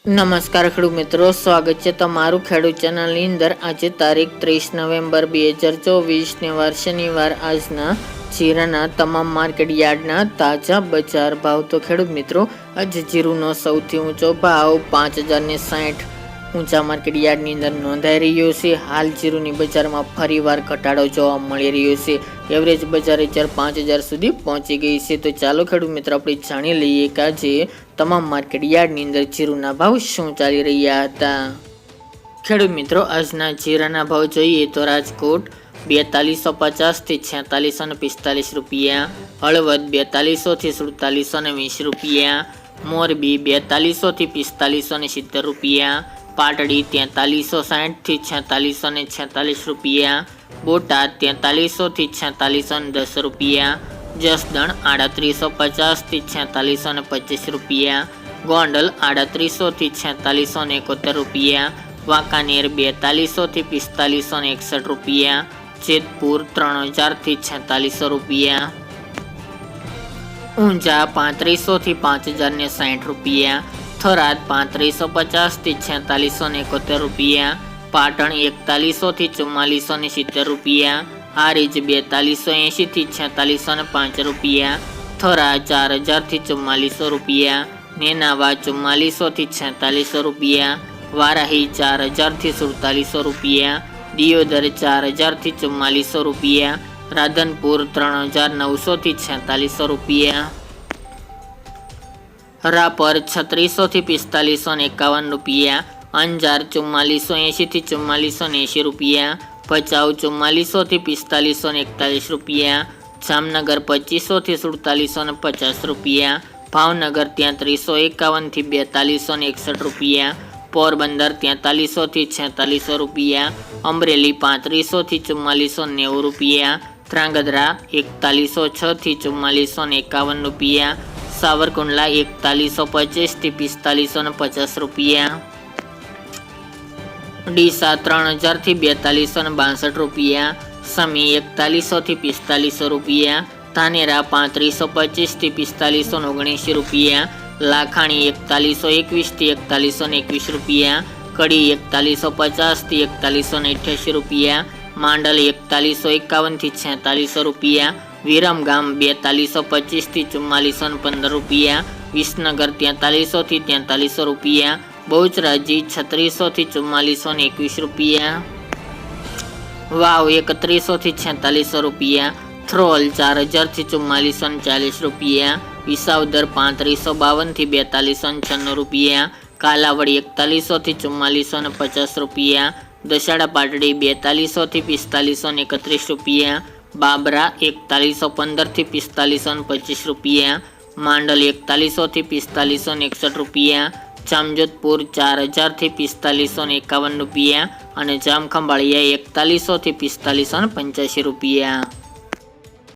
નમસ્કાર ખેડૂત મિત્રો, સ્વાગત છે તમારું ખેડૂત ચેનલની અંદર। આજે તારીખ 30 નવેમ્બર 2024 ને વાર શનિવાર। આજના જીરાના તમામ માર્કેટ યાર્ડના તાજા બજાર ભાવ। તો ખેડૂત મિત્રો, આજે જીરુનો સૌથી ઊંચો ભાવ 5060 ઊંચા માર્કેટ યાર્ડની અંદર નોંધાઈ રહ્યો છે। હાલ જીરુની બજારમાં ફરીવાર ઘટાડો જોવા મળી રહ્યો છે। એવરેજ બજાર 5000 સુધી પહોંચી ગઈ છે। તો ચાલો ખેડૂત મિત્રો, આપણે જાણી લઈએ કે આજે તમામ માર્કેટ યાર્ડની અંદર જીરુના ભાવ શું ચાલી રહ્યા હતા। ખેડૂત મિત્રો, આજના જીરાના ભાવ જોઈએ તો રાજકોટ 4250 થી 4645 રૂપિયા, હળવદ 4200 થી 4720 રૂપિયા, મોરબી 4200 થી 4570 રૂપિયા, પાટડી 4360 થી 4646 રૂપિયા, બોટાદ 4300 થી 4610 રૂપિયા, જસદણ 3850 થી 4625 રૂપિયા, ગોંડલ 3800 થી 4671 રૂપિયા, વાંકાનેર 4200 થી 4561 રૂપિયા, જેતપુર 3000 થી 4600 રૂપિયા, ઊંઝા 3500 થી 5060 રૂપિયા, થરાદ 3550 થી 4671 રૂપિયા, પાટણ 4100 થી 4470 રૂપિયા, હારીજ 4280 થી 4605 રૂપિયા, થરા 4000 થી 4400 રૂપિયા, નેનાવા 4400 થી 4600 રૂપિયા, વારાહી 4000 થી 4700 રૂપિયા, દિયોદર 4000 થી 4400 રૂપિયા, રાધનપુર 3900 થી 4600 રૂપિયા, રાપર 3600 થી 4551 રૂપિયા, અંજાર 4480 થી 4480 રૂપિયા, ભચાઉ 4400 થી 4541 રૂપિયા, જામનગર 2500 થી 4750 રૂપિયા, ભાવનગર 3351 થી 4261 રૂપિયા, પોરબંદર 4300 થી 4600 રૂપિયા, અમરેલી 3500 થી 4490 રૂપિયા, ધ્રાંગધ્રા 4106 થી 4451 રૂપિયા, સાવરકુંડલા 4125 થી 4550 રૂપિયા, ડીસા 3000 થી 4262 રૂપિયા, સમી 4100 થી 4500 રૂપિયા, ધાનેરા 3525 થી 4579 રૂપિયા, લાખાણી 4121 થી 4121 રૂપિયા, કડી 4150 થી 4188 રૂપિયા, માંડલ 4151 થી 4600 રૂપિયા, વિરમગામ 4225 થી 4415 રૂપિયા, વિસનગર 4300 થી 4300 રૂપિયા, બહુચરાજી 3600 થી 4421 રૂપિયા, વાવ 3100 થી 4600 રૂપિયા, થ્રોલ 4000 થી 4440 રૂપિયા, વિસાવદર 3552 થી 4296 રૂપિયા, કાલાવડ 4100 થી 4450 રૂપિયા, દશાડા પાટડી 4200 થી 4531 રૂપિયા, બાબરા 4115 થી 4525 રૂપિયા, માંડલ 4100 થી 4561 રૂપિયા, જામજોધપુર 4000 થી 4551 રૂપિયા અને જામખંભાળિયા 4100 થી 4585 રૂપિયા।